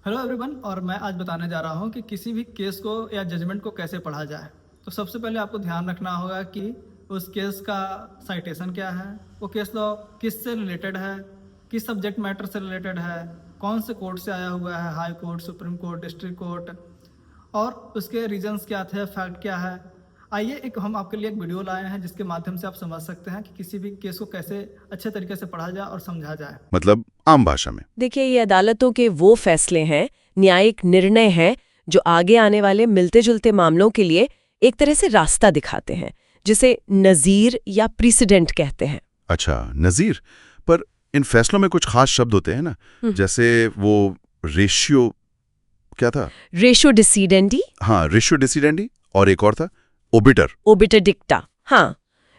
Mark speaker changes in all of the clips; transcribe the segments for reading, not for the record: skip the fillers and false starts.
Speaker 1: Hello everyone. और मैं आज बताने जा रहा हूँ कि किसी भी केस को या जजमेंट को कैसे पढ़ा जाए। तो सबसे पहले आपको ध्यान रखना होगा कि उस केस का साइटेशन क्या है, वो केस लॉ किस से रिलेटेड है, किस सब्जेक्ट मैटर से रिलेटेड है, कौन से कोर्ट से आया हुआ है, high court, supreme court, district court, और उसके रीजंस क्या थे, फैक्ट क्या है। आइए हम आपके लिए एक वीडियो लाए हैं जिसके माध्यम से आप समझ सकते हैं कि किसी भी केस को कैसे अच्छे तरीके से पढ़ा जाए और समझा जाए।
Speaker 2: मतलब आम भाषा में।
Speaker 3: देखिए, ये अदालतों के वो फैसले हैं, न्यायिक निर्णय हैं, जो आगे आने वाले मिलते जुलते मामलों के लिए एक तरह से रास्ता दिखाते हैं, जिसे नज़ीर या प्रीसिडेंट कहते हैं।
Speaker 2: अच्छा, नज़ीर। पर इन फैसलों में कुछ खास शब्द होते हैं ना, जैसे वो रेशियो, क्या था?
Speaker 3: रेशो डिसीडेंडी।
Speaker 2: हाँ, रेशियो डिसीडेंडी, और एक और था ओबिटर।
Speaker 3: ओबिटर डिक्टा। हाँ,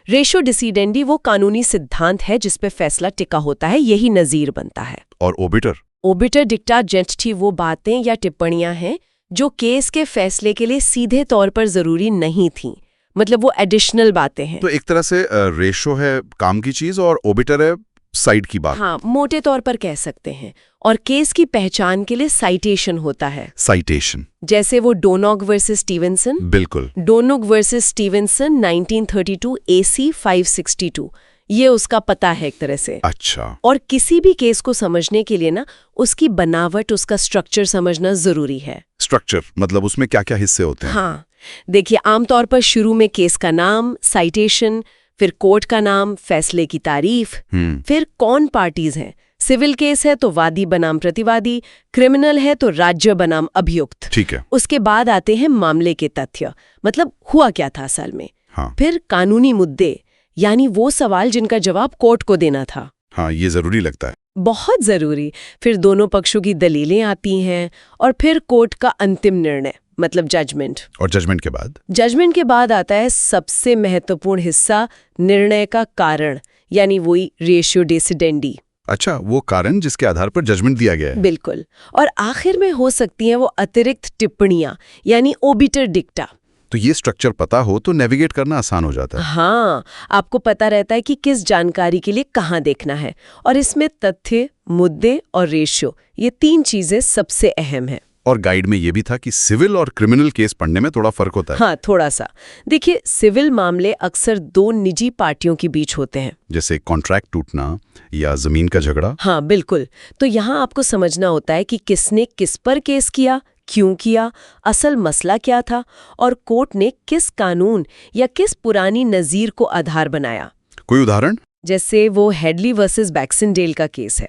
Speaker 3: रेशो डिसीडेंडी वो कानूनी सिद्धांत है जिस पे फैसला टिका होता है, यही नज़ीर बनता है।
Speaker 2: और ओबिटर?
Speaker 3: ओबिटर डिक्टा जेंटठी वो बातें या टिप्पणियां हैं जो केस के फैसले के लिए सीधे तौर पर जरूरी नहीं थीं, मतलब वो एडिशनल बातें हैं।
Speaker 2: तो एक तरह से रेशो है काम की चीज और ओबिटर है साइड की बात।
Speaker 3: हाँ, मोटे तौर पर कह सकते हैं। और केस की पहचान के लिए साइटेशन होता है।
Speaker 2: साइटेशन,
Speaker 3: जैसे वो डोनोग वर्सेस स्टीवेंसन।
Speaker 2: बिल्कुल।
Speaker 3: डोनोग वर्सेस स्टीवेंसन 1932 AC 562, ये उसका पता है एक तरह से।
Speaker 2: अच्छा।
Speaker 3: और किसी भी केस को समझने के लिए ना उसकी बनावट, उसका स्ट्रक्चर समझना जरूरी है।
Speaker 2: स्ट्रक्चर मतलब उसमें क्या क्या हिस्से होते हैं?
Speaker 3: हाँ, देखिए, आमतौर पर शुरू में केस का नाम, साइटेशन, फिर कोर्ट का नाम, फैसले की तारीफ, फिर कौन पार्टीज हैं। सिविल केस है तो वादी बनाम प्रतिवादी, क्रिमिनल है तो राज्य बनाम अभियुक्त।
Speaker 2: ठीक है।
Speaker 3: उसके बाद आते हैं मामले के तथ्य, मतलब हुआ क्या था असल में।
Speaker 2: हाँ।
Speaker 3: फिर कानूनी मुद्दे, यानी वो सवाल जिनका जवाब कोर्ट को देना था।
Speaker 2: हाँ, ये जरूरी लगता है।
Speaker 3: बहुत जरूरी। फिर दोनों पक्षों की दलीलें आती हैं, और फिर कोर्ट का अंतिम निर्णय, मतलब जजमेंट।
Speaker 2: और जजमेंट के बाद?
Speaker 3: जजमेंट के बाद आता है सबसे महत्वपूर्ण हिस्सा, निर्णय का कारण, यानी वही रेशियो डिसीडेंडी।
Speaker 2: अच्छा, वो कारण जिसके आधार पर जजमेंट दिया गया है।
Speaker 3: बिल्कुल। और आखिर में हो सकती हैं वो अतिरिक्त टिप्पणियां, यानी ओबिटर डिक्टा।
Speaker 2: तो ये स्ट्रक्चर पता हो तो नेविगेट करना आसान हो जाता है।
Speaker 3: हाँ, आपको पता रहता है कि किस जानकारी के लिए कहाँ देखना है। और इसमें तथ्य, मुद्दे और रेशियो, ये तीन चीजें सबसे अहम हैं।
Speaker 2: और गाइड में ये भी था कि सिविल और क्रिमिनल केस पढ़ने में थोड़ा फर्क होता है।
Speaker 3: हाँ, थोड़ा सा। देखिए, सिविल मामले अक्सर दो निजी पार्टियों के बीच होते हैं,
Speaker 2: जैसे कॉन्ट्रैक्ट टूटना या जमीन का झगड़ा।
Speaker 3: हाँ बिल्कुल। तो यहाँ आपको समझना होता है कि किसने किस पर केस किया, क्यों किया, असल मसला क्या था, और कोर्ट ने किस कानून या किस पुरानी नज़ीर को आधार बनाया।
Speaker 2: कोई उदाहरण?
Speaker 3: जैसे वो हेडली वर्सेस बैक्सनडेल का केस है।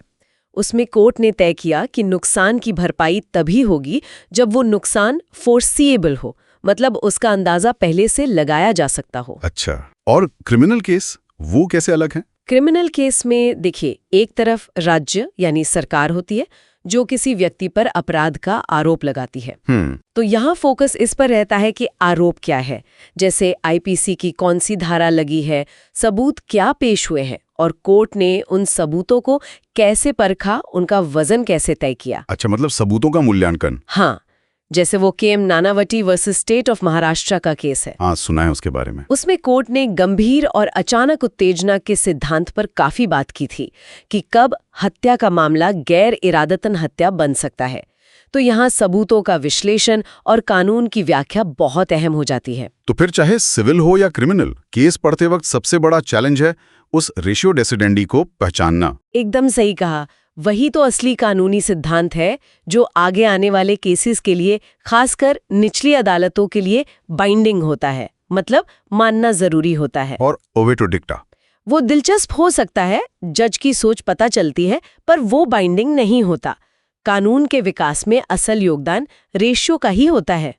Speaker 3: उसमें कोर्ट ने तय किया कि नुकसान की भरपाई तभी होगी जब वो नुकसान फोर्सिएबल हो, मतलब उसका अंदाजा पहले से लगाया जा सकता हो।
Speaker 2: अच्छा, और क्रिमिनल केस वो कैसे अलग हैं?
Speaker 3: क्रिमिनल केस में देखिए, एक तरफ राज्य यानी सरकार होती है जो किसी व्यक्ति पर अपराध का आरोप लगाती है। तो यहाँ फोकस इस पर रहता है कि आरोप क्या है, जैसे आईपीसी की कौन सी धारा लगी है, सबूत क्या पेश हुए हैं, और कोर्ट ने उन सबूतों को कैसे परखा, उनका वजन कैसे तय किया।
Speaker 2: अच्छा, मतलब सबूतों का मूल्यांकन।
Speaker 3: हाँ, जैसे वो KM Nanavati versus state of Maharashtra का केस है।
Speaker 2: हाँ, सुना है उसके बारे में।
Speaker 3: उसमें कोर्ट ने गंभीर और अचानक उत्तेजना के सिद्धांत पर काफी बात की थी कि कब हत्या का मामला गैर इरादतन हत्या बन सकता है। तो यहाँ सबूतों का विश्लेषण और कानून की व्याख्या बहुत अहम हो जाती है।
Speaker 2: तो फिर चाहे सिविल हो या क्रिमिनल, केस पढ़ते वक्त सबसे बड़ा चैलेंज है उस रेशियो डिसीडेंडी को पहचानना।
Speaker 3: एकदम सही कहा। वही तो असली कानूनी सिद्धांत है जो आगे आने वाले केसेस के लिए, खासकर निचली अदालतों के लिए बाइंडिंग होता है, मतलब मानना जरूरी होता है।
Speaker 2: और ओवेटो डिक्टा?
Speaker 3: वो दिलचस्प हो सकता है, जज की सोच पता चलती है, पर वो बाइंडिंग नहीं होता। कानून के विकास में असल योगदान रेशियो का ही होता है।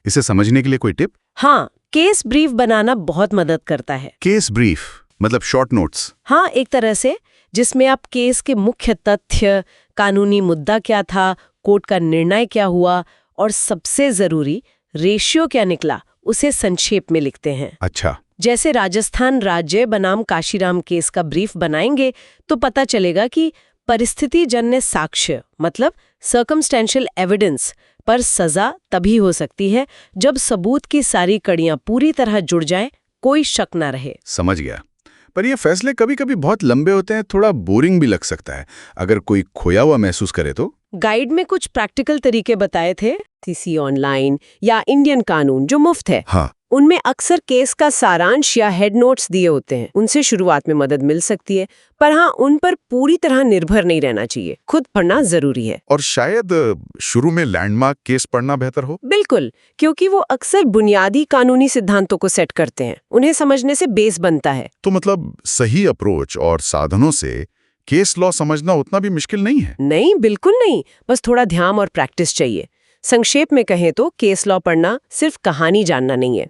Speaker 2: इसे समझने के लिए कोई टिप?
Speaker 3: हाँ, केस ब्रीफ बनाना बहुत मदद करता है।
Speaker 2: केस ब्रीफ मतलब शॉर्ट नोट्स?
Speaker 3: हाँ, एक तरह से, जिसमें आप केस के मुख्य तथ्य, कानूनी मुद्दा क्या था, कोर्ट का निर्णय क्या हुआ, और सबसे जरूरी रेशियो क्या निकला, उसे संक्षेप में लिखते हैं।
Speaker 2: अच्छा।
Speaker 3: जैसे राजस्थान राज्य बनाम काशीराम केस का ब्रीफ बनाएंगे तो पता चलेगा कि परिस्थिति जन्य साक्ष्य, मतलब सर्कमस्टेंशियल एविडेंस, पर सजा तभी हो सकती है जब सबूत की सारी कड़ियां पूरी तरह जुड़ जाएं, कोई शक ना रहे।
Speaker 2: समझ गया। पर ये फैसले कभी-कभी बहुत लंबे होते हैं, थोड़ा बोरिंग भी लग सकता है। अगर कोई खोया हुआ महसूस करे तो?
Speaker 3: गाइड में कुछ प्रैक्टिकल तरीके बताए थे, सीसी ऑनलाइन या इंडियन कानून जो मुफ्त है।
Speaker 2: हाँ,
Speaker 3: उनमें अक्सर केस का सारांश या हेड नोट्स दिए होते हैं। उनसे शुरुआत में मदद मिल सकती है, पर हाँ, उन पर पूरी तरह निर्भर नहीं रहना चाहिए। खुद पढ़ना जरूरी है।
Speaker 2: और शायद शुरू में लैंडमार्क केस पढ़ना बेहतर हो।
Speaker 3: बिल्कुल, क्योंकि वो अक्सर बुनियादी कानूनी सिद्धांतों को सेट करते हैं। उन्हें समझने से बेस बनता है।
Speaker 2: तो मतलब सही अप्रोच और साधनों से केस लॉ समझना उतना भी मुश्किल नहीं है।
Speaker 3: नहीं, बिल्कुल नहीं। बस थोड़ा ध्यान और प्रैक्टिस चाहिए। संक्षेप में कहें तो केस लॉ पढ़ना सिर्फ कहानी जानना नहीं है,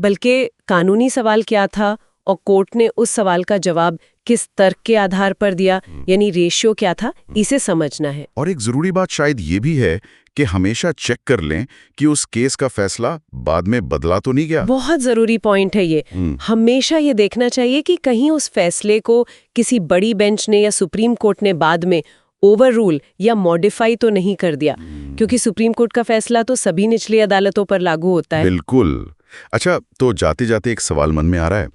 Speaker 3: बल्कि कानूनी सवाल क्या था और कोर्ट ने उस सवाल का जवाब किस तर्क के आधार पर दिया, यानी रेशियो क्या था, इसे समझना है।
Speaker 2: और एक जरूरी बात शायद ये भी है कि हमेशा चेक कर लें कि उस केस का फैसला बाद में बदला तो नहीं गया।
Speaker 3: बहुत जरूरी पॉइंट है ये। हमेशा ये देखना चाहिए कि कहीं उस फैसले को किसी बड़ी बेंच ने या सुप्रीम कोर्ट ने बाद में ओवर रूल या मॉडिफाई तो नहीं कर दिया, क्योंकि सुप्रीम कोर्ट का फैसला तो सभी निचली अदालतों पर लागू होता है।
Speaker 2: बिल्कुल। अच्छा, तो जाते जाते एक सवाल मन में आ रहा है।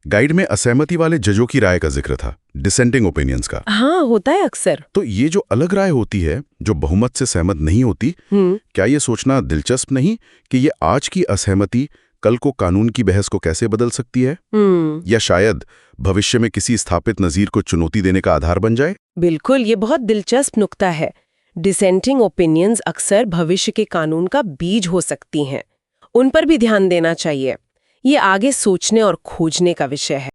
Speaker 2: गाइड में असहमति वाले जजों की राय का जिक्र था, डिसेंटिंग ओपिनियंस का।
Speaker 3: हाँ, होता है अक्सर।
Speaker 2: तो ये जो अलग राय होती है, जो बहुमत से सहमत नहीं होती, क्या ये सोचना दिलचस्प नहीं कि ये आज की असहमति कल को कानून की बहस को कैसे बदल सकती है, या शायद भविष्य में किसी स्थापित नजीर को चुनौती देने का आधार बन जाए?
Speaker 3: बिल्कुल, ये बहुत दिलचस्प नुक्ता है। डिसेंटिंग ओपिनियंस अक्सर भविष्य के कानून का बीज हो सकती हैं। उन पर भी ध्यान देना चाहिए। ये आगे सोचने और खोजने का विषय है।